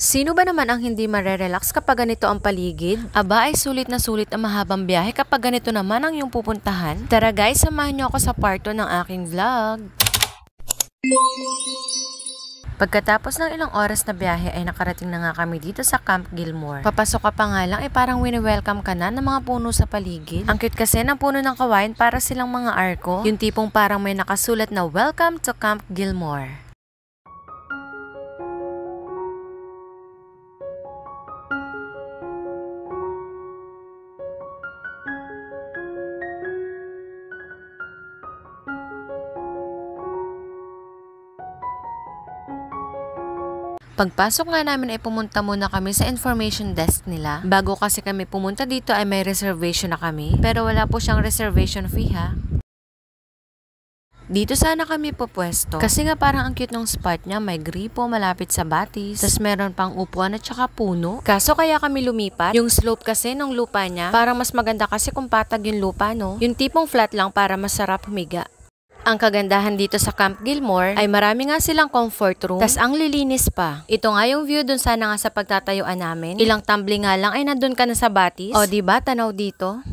Sino ba naman ang hindi marerelax kapag ganito ang paligid? Aba ay sulit na sulit ang mahabang biyahe kapag ganito naman ang iyong pupuntahan. Tara guys, samahan niyo ako sa part 2 ng aking vlog. Pagkatapos ng ilang oras na biyahe ay nakarating na nga kami dito sa Camp Gilmore. Papasok ka pa nga lang ay parang wini-welcome ka na ng mga puno sa paligid. Ang cute kasi ng puno ng kawain para silang mga arko. Yung tipong parang may nakasulat na Welcome to Camp Gilmore. Pagpasok nga namin ay pumunta muna kami sa information desk nila. Bago kasi kami pumunta dito ay may reservation na kami. Pero wala po siyang reservation fee ha. Dito sana kami pupwesto. Kasi nga parang ang cute ng spot niya. May gripo malapit sa batis. Tapos meron pang upuan at saka puno. Kaso kaya kami lumipat. Yung slope kasi ng lupa niya, parang mas maganda kasi kung patag yung lupa no. Yung tipong flat lang para masarap humiga. Ang kagandahan dito sa Camp Gilmore ay marami nga silang comfort room, tas ang lilinis pa. Ito nga yung view dun sana nga sa pagtatayuan namin. Ilang tumbling nga lang ay nandun ka na sa batis. O diba, tanaw dito?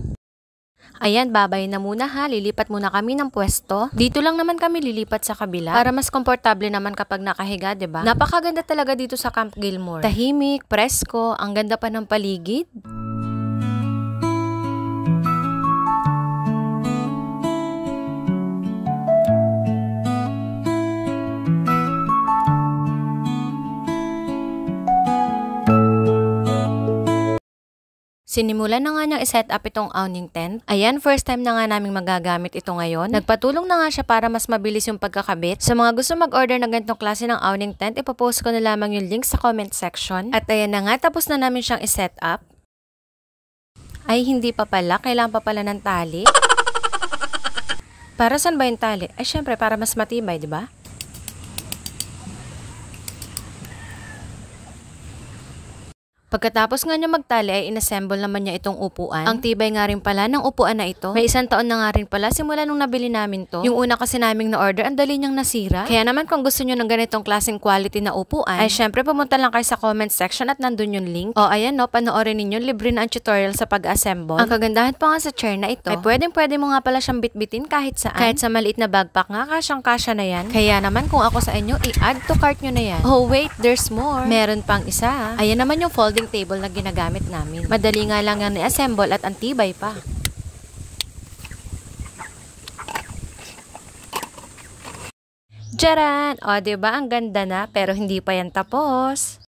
Ayan, babay na muna ha. Lilipat muna kami ng pwesto. Dito lang naman kami lilipat sa kabila para mas komportable naman kapag nakahiga, diba? Napakaganda talaga dito sa Camp Gilmore. Tahimik, presko, ang ganda pa ng paligid. Sinimulan na nga niyang iset up itong awning tent. Ayan, first time na nga naming magagamit ito ngayon. Nagpatulong na nga siya para mas mabilis yung pagkakabit. Sa mga gusto mag-order ng ganitong klase ng awning tent, ipopost ko na lamang yung link sa comment section. At ayan na nga, tapos na namin siyang iset up. Ay, hindi pa pala. Kailangan pa pala ng tali. Para saan ba yung tali? Ay, syempre, para mas matibay, di ba? Pagkatapos nga niya magtali ay inassemble naman niya itong upuan. Ang tibay nga rin pala ng upuan na ito. May 1 taon na nga rin pala simula nung nabili namin to. Yung una kasi naming na-order, ang dali niyang nasira. Kaya naman kung gusto niyo ng ganitong klaseng quality na upuan, ay syempre pumunta lang kayo sa comment section at nandun yung link. O ayan no, panoorin ninyo, libre na ang tutorial sa pag-assemble. Ang kagandahan pa nga sa chair na ito, ay pwede mo nga pala siyang bitbitin kahit saan. Kahit sa maliit na backpack nga, kasyang-kasya na yan. Kaya naman kung ako sa inyo, i-add to cart nyo na yan. Oh wait, there's more. Meron pang isa. Ayan naman yung folding table na ginagamit namin. Madali nga lang yan i-assemble at antibay pa. Jaran! O, diba? Ang ganda na, pero hindi pa yan tapos.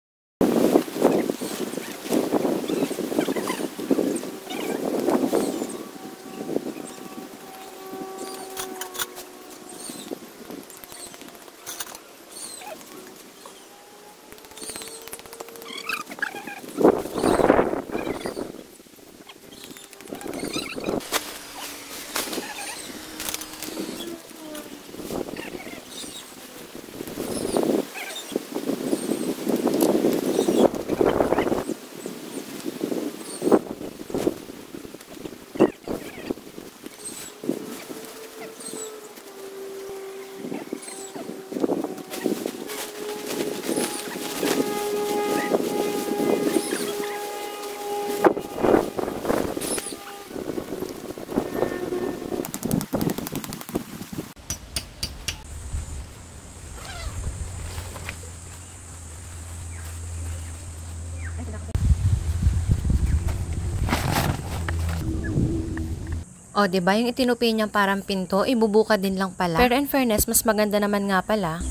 O, diba yung itinupi niyang parang pinto, ibubuka din lang pala. Pero in fairness, mas maganda naman nga pala.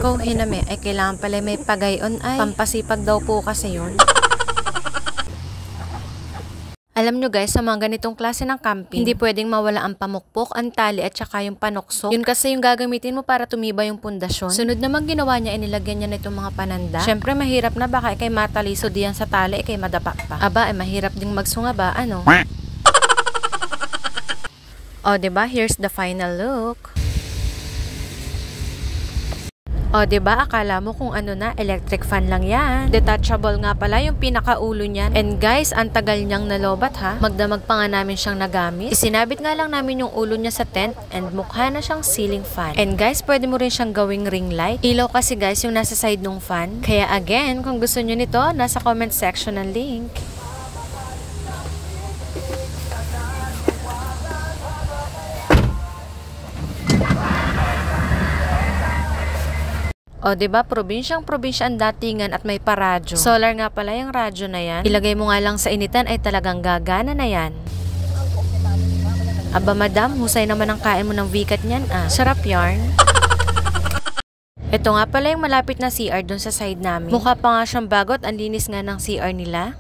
Kung hinami, ay kailangan pala may pagayon ay pampasipag daw po kasi yun. Alam nyo guys, sa mga ganitong klase ng camping, hindi pwedeng mawala ang pamukpok, ang tali at saka yung panukso. Yun kasi yung gagamitin mo para tumibay yung pundasyon. Sunod naman ginawa niya, inilagyan niya na itong mga pananda. Syempre mahirap na baka ikay mataliso diyan sa tali, ikay madapa pa. Aba, ay mahirap ding magsunga ba, ano? O, diba? Here's the final look. O, 'di ba? Akala mo kung ano na, electric fan lang 'yan. Detachable nga pala yung pinakaulo niyan. And guys, ang tagal niyang nalobat ha. Magdamag pa nga namin siyang nagamit. Isinabit nga lang namin yung ulo niya sa tent and mukha na siyang ceiling fan. And guys, pwede mo rin siyang gawing ring light. Ilaw kasi guys yung nasa side ng fan. Kaya again, kung gusto niyo nito, nasa comment section ng link. O, diba? Probinsyang-probinsya ang datingan at may paradyo. Solar nga pala yung radyo na yan. Ilagay mo nga lang sa initan ay talagang gagana na yan. Aba madam, husay naman ang kain mo ng vikat niyan ah. Sarap yarn. Ito nga pala yung malapit na CR dun sa side namin. Mukha pa nga siyang bagot, ang linis nga ng CR nila.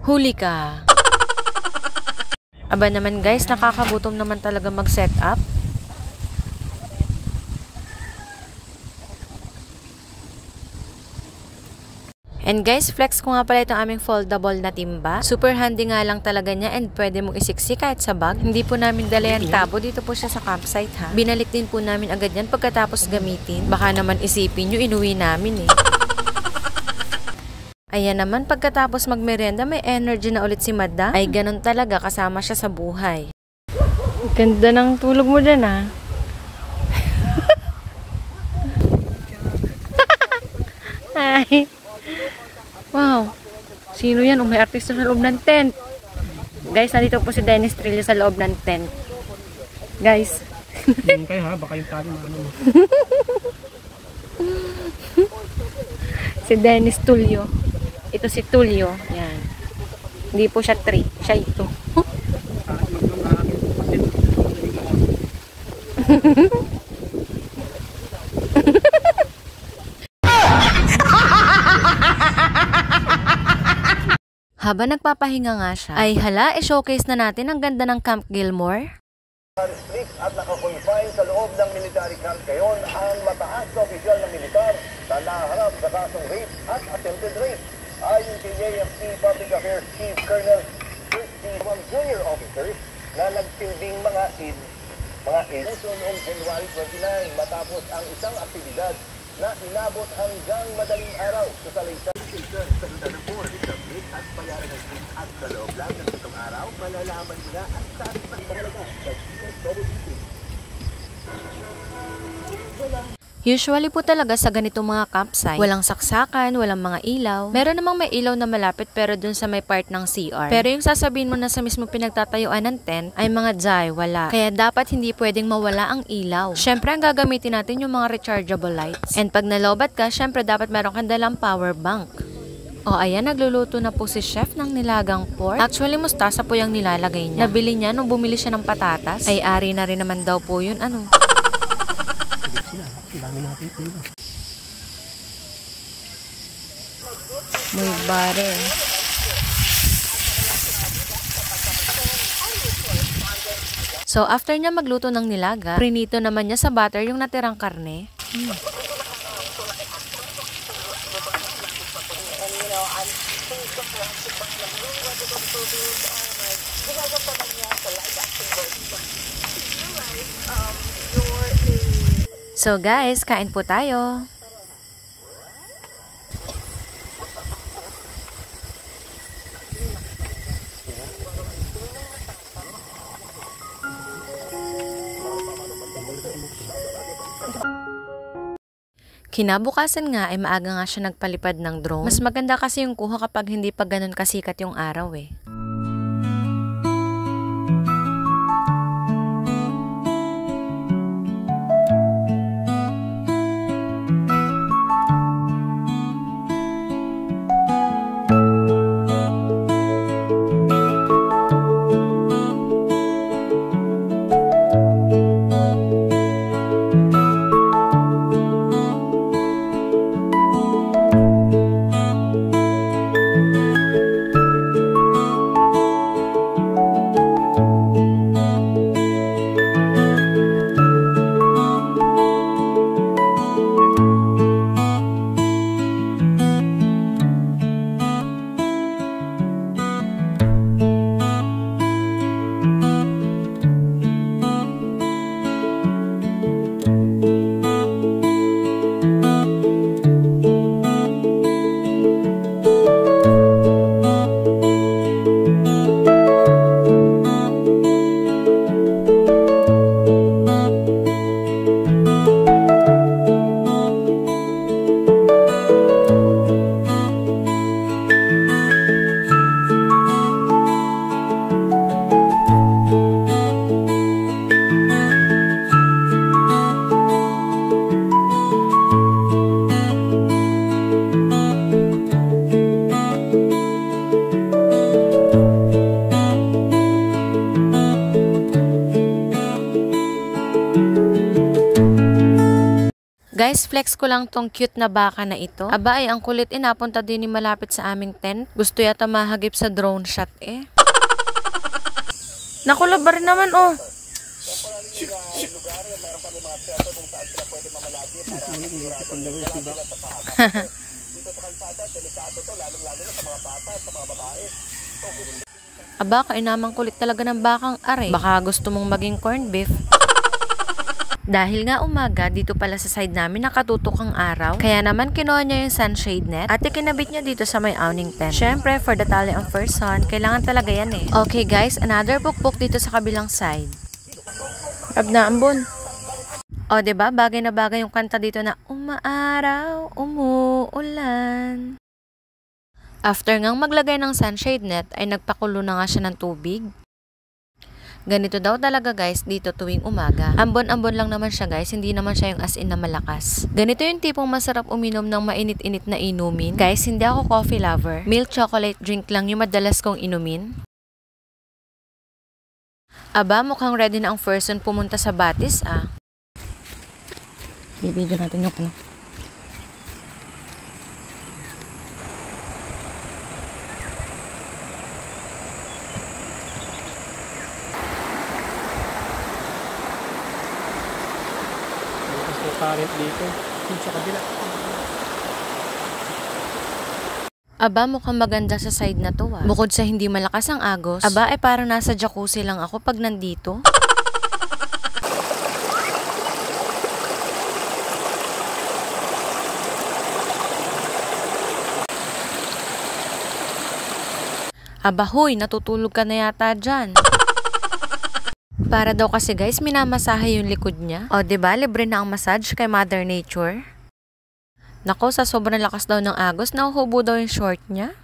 Huli ka. Aba naman guys, nakakagutom naman talaga mag-set up. And guys, flex ko nga pala itong aming foldable na timba. Super handy nga lang talaga niya and pwede mong isiksi kahit sa bag. Hindi po namin dala yan tabo, dito po siya sa campsite ha. Binalik din po namin agad yan pagkatapos gamitin. Baka naman isipin nyo, inuwi namin eh. Ayan naman, pagkatapos magmerenda, may energy na ulit si Madam. Ay, ganun talaga, kasama siya sa buhay. Ganda ng tulog mo dyan, ha? Ay. Wow. Sino yan? May artista sa loob ng tent. Guys, nandito po si Dennis Trillo sa loob ng tent. Guys. Kayo ha, baka yung tali mo. Si Dennis Tulio. Ito si Tulio. Yan. Hindi po siya 3. Siya ito. Habang nagpapahinga nga siya, ay hala, i-showcase na natin ang ganda ng Camp Gilmore. Strict at nakakonfine sa loob ng military camp ngayon ang mataas na opisyal ng militar na naharap sa kasong rape at attempted rape. Ayon kay AFP Public Affairs Chief Colonel Christy from junior officers na nagsilbing mga id noong January 29 matapos ang isang aktibidad na inabot hanggang madaling araw sa salaysay. Sa lugar ng board, submit at bayaran ng tip at sa loob lang ng itong araw, malalaman nila ang saan pa mahalaga sa GSWC. Usually po talaga sa ganitong mga campsite, walang saksakan, walang mga ilaw. Meron namang may ilaw na malapit pero dun sa may part ng CR. Pero yung sasabihin mo na sa mismo pinagtatayuan ng tent ay mga jay, wala. Kaya dapat hindi pwedeng mawala ang ilaw. Syempre ang gagamitin natin yung mga rechargeable lights. And pag nalobat ka, syempre dapat meron kang dalang power bank. O ayan, nagluluto na po si chef ng nilagang pork. Actually, mustasa po yung nilalagay niya. Nabili niya nung bumili siya ng patatas. Ay ari na rin naman daw po yun, ano. Muy bare. So, after niya magluto ng nilaga, prinito naman niya sa butter yung natirang karne. So guys, kain po tayo. Kinabukasan nga ay maaga nga siya nagpalipad ng drone. Mas maganda kasi yung kuha kapag hindi pa ganun kasikat yung araw eh. Guys, flex ko lang tong cute na baka na ito. Aba ay ang kulit napunta din ni malapit sa aming tent. Gusto yata mahagip sa drone shot eh. Nakulabar naman oh. Aba, kainamang kulit talaga ng bakang are. Baka gusto mong maging corned beef. Dahil nga umaga, dito pala sa side namin nakatutok ang araw. Kaya naman kinuha niya yung sunshade net at ikinabit niya dito sa may awning tent. Syempre, for the tally of first sun, kailangan talaga yan eh. Okay guys, another pukpuk dito sa kabilang side. Ab na ambon. O diba, bagay na bagay yung kanta dito na umaaraw, umuulan. After ngang maglagay ng sunshade net, ay nagpakulo na nga siya ng tubig. Ganito daw talaga guys dito tuwing umaga. Ambon-ambon lang naman siya guys, hindi naman siya yung as in na malakas. Ganito yung tipong masarap uminom ng mainit-init na inumin. Guys, hindi ako coffee lover. Milk chocolate drink lang yung madalas kong inumin. Aba, mukhang ready na ang person pumunta sa Batis ah. Bibidyo natin yung ano. Current dito. Sa kabila. Aba, mukhang maganda sa side na to ah. Bukod sa hindi malakas ang agos, aba ay parang nasa jacuzzi lang ako pag nandito. Aba hoy, natutulog ka na yata dyan. Para daw kasi guys, minamasahe yung likod niya. O diba, libre na ang massage kay Mother Nature. Nako, sa sobrang lakas daw ng agos, nahuhubo daw yung short niya.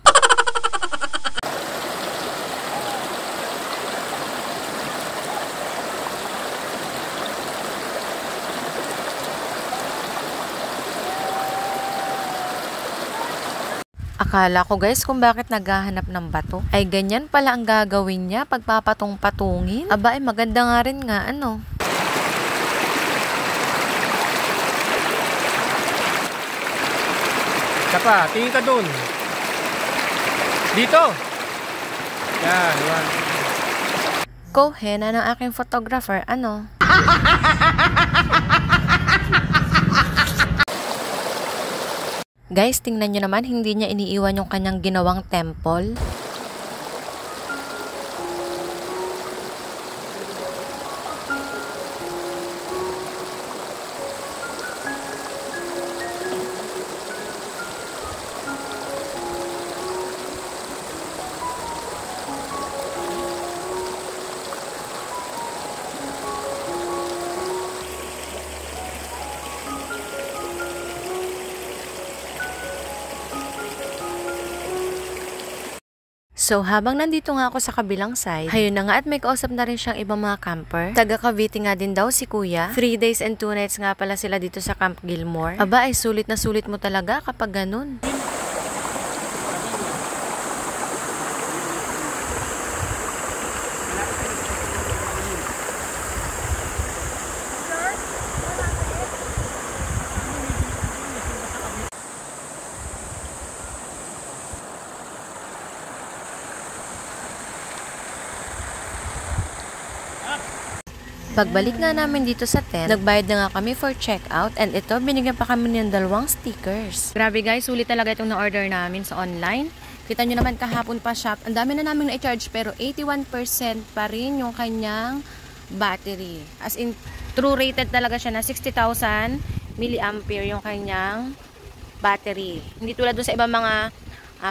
Akala ko guys kung bakit naghahanap ng bato. Ay ganyan pala ang gagawin niya pagpapatong-patungin. Aba ay maganda nga rin nga ano. Kapa, tingin ka dun. Dito. Yan, yan. Kohena ng aking photographer, ano? Guys, tingnan nyo naman, hindi niya iniiwan yung kanyang ginawang temple. So, habang nandito nga ako sa kabilang side, ayun na nga at may kausap na rin siyang ibang mga camper. Taga Cavite nga din daw si Kuya. 3 days and 2 nights nga pala sila dito sa Camp Gilmore. Aba, ay sulit na sulit mo talaga kapag ganun. Pagbalik nga namin dito sa tent, nagbayad na nga kami for checkout and ito, binigyan pa kami ng 2 stickers. Grabe guys, sulit talaga itong na-order namin sa online. Kita nyo naman kahapon pa shop, ang dami na namin na-charge pero 81% pa rin yung kanyang battery. As in, true rated talaga siya na 60,000 milliampere yung kanyang battery. Hindi tulad doon sa ibang mga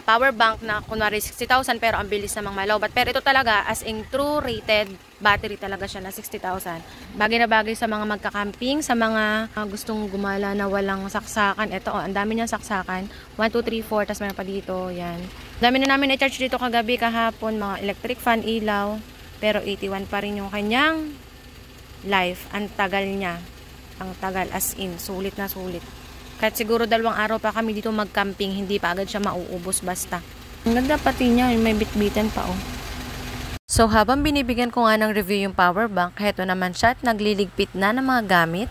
power bank na kunwari 60,000 pero ang bilis namang malowbat. Pero ito talaga as in true rated battery talaga siya na 60,000. Bagay na bagay sa mga magka-camping, sa mga gustong gumala na walang saksakan. Ito, ang dami niyang saksakan. 1, 2, 3, 4, tapos meron pa dito. Yan. Dami na namin na-charge dito kagabi, kahapon, mga electric fan, ilaw. Pero 81 pa rin yung kanyang life. Ang tagal niya. Ang tagal as in. Sulit na sulit. Kahit siguro 2 araw pa kami dito mag-camping, hindi pa agad siya mauubos basta. Ang ganda pati niya, may bitbitan pa oh. So habang binibigyan ko nga ng review yung power bank, heto naman siya at nagliligpit na ng mga gamit.